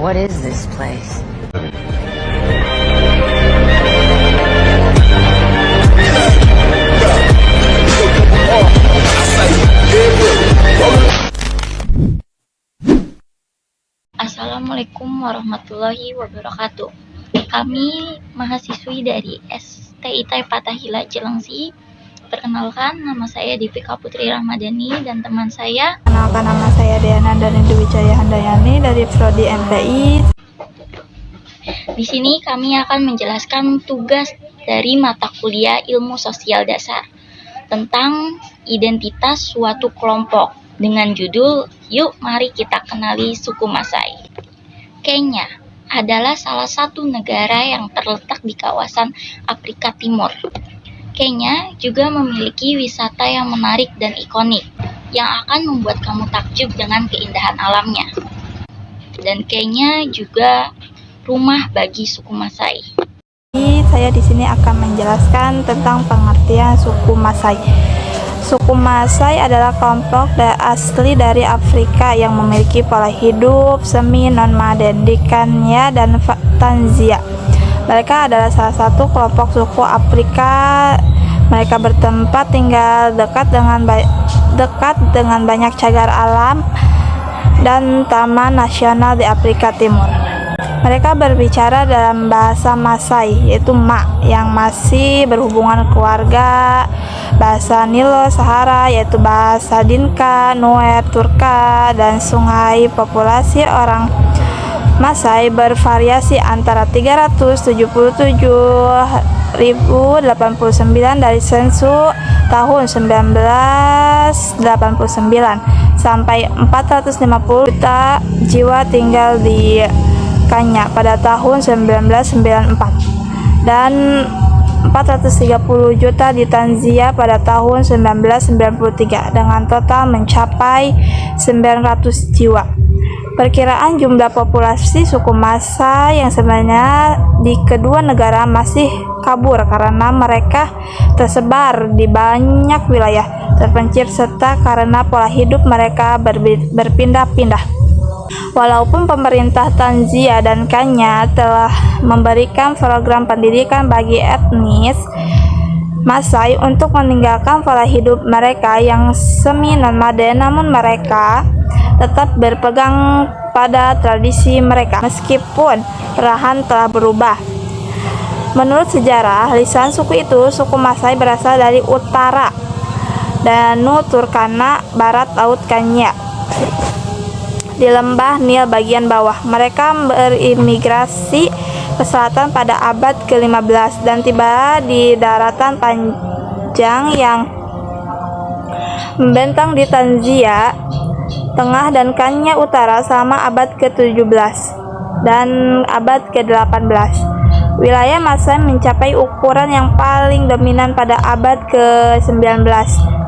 What is this place? Assalamualaikum warahmatullahi wabarakatuh. Kami mahasiswi dari STIT Fathahillah Cilengsi. Perkenalkan, nama saya Divika Putri Ramadhani dan teman saya. Perkenalkan, nama saya Diana Danindu Wijaya Handayani dari Prodi MPI. Di sini kami akan menjelaskan tugas dari mata kuliah Ilmu Sosial Dasar tentang identitas suatu kelompok dengan judul Yuk Mari Kita Kenali Suku Masai. Kenya adalah salah satu negara yang terletak di kawasan Afrika Timur. Kenya juga memiliki wisata yang menarik dan ikonik yang akan membuat kamu takjub dengan keindahan alamnya. Dan Kenya juga rumah bagi suku Masai. Saya di sini akan menjelaskan tentang pengertian suku Masai. Suku Masai adalah kelompok asli dari Afrika yang memiliki pola hidup semi nomaden di Kenya dan Tanzania. Mereka adalah salah satu kelompok suku Afrika. Mereka bertempat tinggal dekat dengan banyak cagar alam dan taman nasional di Afrika Timur. Mereka berbicara dalam bahasa Masai, yaitu Ma, yang masih berhubungan keluarga, bahasa Nilo-Sahara, yaitu bahasa Dinka, Nuer, Turka, dan Sungai. Populasi orang Masai bervariasi antara 377.089 dari sensus tahun 1989 sampai 450 juta jiwa tinggal di Kenya pada tahun 1994 dan 430 juta di Tanzania pada tahun 1993 dengan total mencapai 900 jiwa. Perkiraan jumlah populasi suku Masai yang sebenarnya di kedua negara masih kabur karena mereka tersebar di banyak wilayah terpencil serta karena pola hidup mereka berpindah-pindah. Walaupun pemerintah Tanzania dan Kenya telah memberikan program pendidikan bagi etnis Masai untuk meninggalkan pola hidup mereka yang semi nomaden, namun mereka tetap berpegang pada tradisi mereka meskipun perlahan telah berubah. Menurut sejarah, lisan suku itu, suku Masai berasal dari utara Danau Turkana, barat Laut Kenya, di lembah Nil bagian bawah. Mereka berimigrasi ke selatan pada abad ke-15 dan tiba di daratan panjang yang membentang di Tanzania Tengah dan Kenya Utara selama abad ke-17 dan abad ke-18. Wilayah Masai mencapai ukuran yang paling dominan pada abad ke-19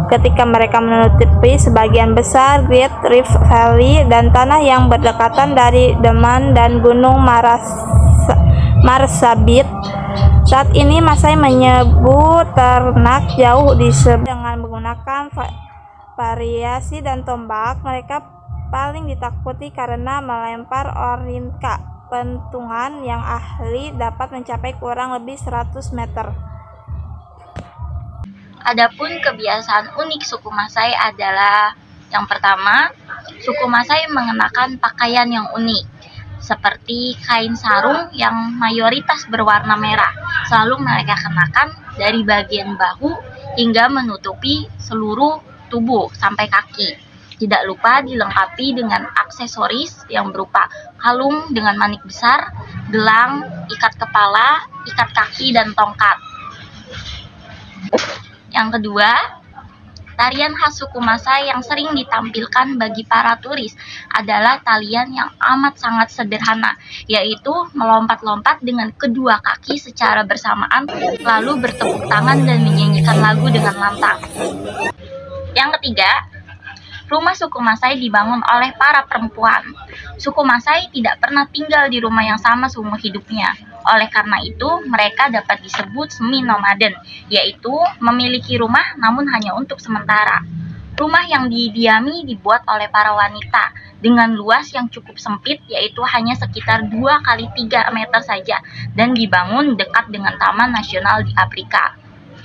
ketika mereka menutupi sebagian besar Great Rift Valley dan tanah yang berdekatan dari Deman dan Gunung Marsabit. Saat ini Masai menyebut ternak jauh di dengan menggunakan variasi dan tombak. Mereka paling ditakuti karena melempar orinka, pentungan yang ahli dapat mencapai kurang lebih 100 meter. Adapun kebiasaan unik suku Masai adalah yang pertama, suku Masai mengenakan pakaian yang unik seperti kain sarung yang mayoritas berwarna merah. Selalu mereka kenakan dari bagian bahu hingga menutupi seluruh tubuh sampai kaki. Tidak lupa dilengkapi dengan aksesoris yang berupa kalung dengan manik besar, gelang, ikat kepala, ikat kaki, dan tongkat. Yang kedua, tarian khas suku Masai yang sering ditampilkan bagi para turis adalah tarian yang amat sangat sederhana, yaitu melompat-lompat dengan kedua kaki secara bersamaan, lalu bertepuk tangan dan menyanyikan lagu dengan lantang. Yang ketiga, rumah suku Masai dibangun oleh para perempuan. Suku Masai tidak pernah tinggal di rumah yang sama seumur hidupnya. Oleh karena itu, mereka dapat disebut semi nomaden, yaitu memiliki rumah namun hanya untuk sementara. Rumah yang didiami dibuat oleh para wanita dengan luas yang cukup sempit, yaitu hanya sekitar 2 kali 3 meter saja, dan dibangun dekat dengan taman nasional di Afrika.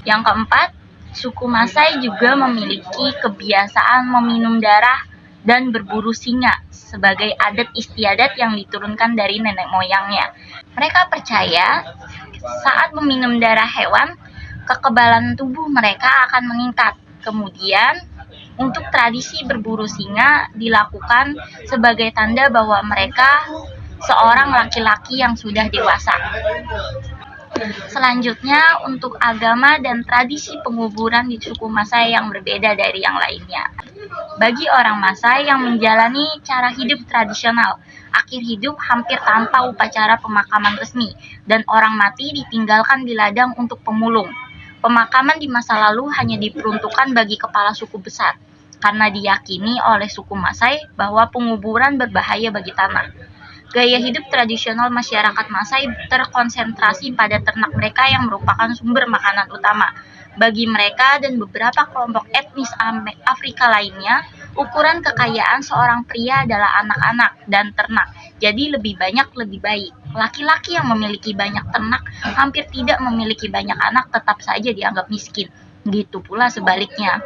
Yang keempat, suku Masai juga memiliki kebiasaan meminum darah dan berburu singa sebagai adat istiadat yang diturunkan dari nenek moyangnya. Mereka percaya saat meminum darah hewan, kekebalan tubuh mereka akan meningkat. Kemudian, untuk tradisi berburu singa dilakukan sebagai tanda bahwa mereka seorang laki-laki yang sudah dewasa. Selanjutnya, untuk agama dan tradisi penguburan di suku Masai yang berbeda dari yang lainnya. Bagi orang Masai yang menjalani cara hidup tradisional, akhir hidup hampir tanpa upacara pemakaman resmi, dan orang mati ditinggalkan di ladang untuk pemulung. Pemakaman di masa lalu hanya diperuntukkan bagi kepala suku besar, karena diyakini oleh suku Masai bahwa penguburan berbahaya bagi tanah. Gaya hidup tradisional masyarakat Masai terkonsentrasi pada ternak mereka yang merupakan sumber makanan utama. Bagi mereka dan beberapa kelompok etnis Afrika lainnya, ukuran kekayaan seorang pria adalah anak-anak dan ternak. Jadi lebih banyak lebih baik. Laki-laki yang memiliki banyak ternak hampir tidak memiliki banyak anak tetap saja dianggap miskin. Gitu pula sebaliknya.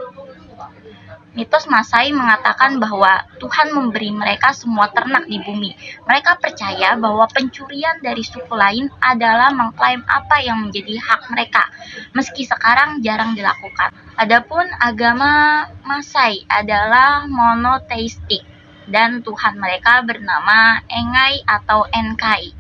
Mitos Masai mengatakan bahwa Tuhan memberi mereka semua ternak di bumi. Mereka percaya bahwa pencurian dari suku lain adalah mengklaim apa yang menjadi hak mereka, meski sekarang jarang dilakukan. Adapun agama Masai adalah monoteistik, dan Tuhan mereka bernama Engai atau Enkai.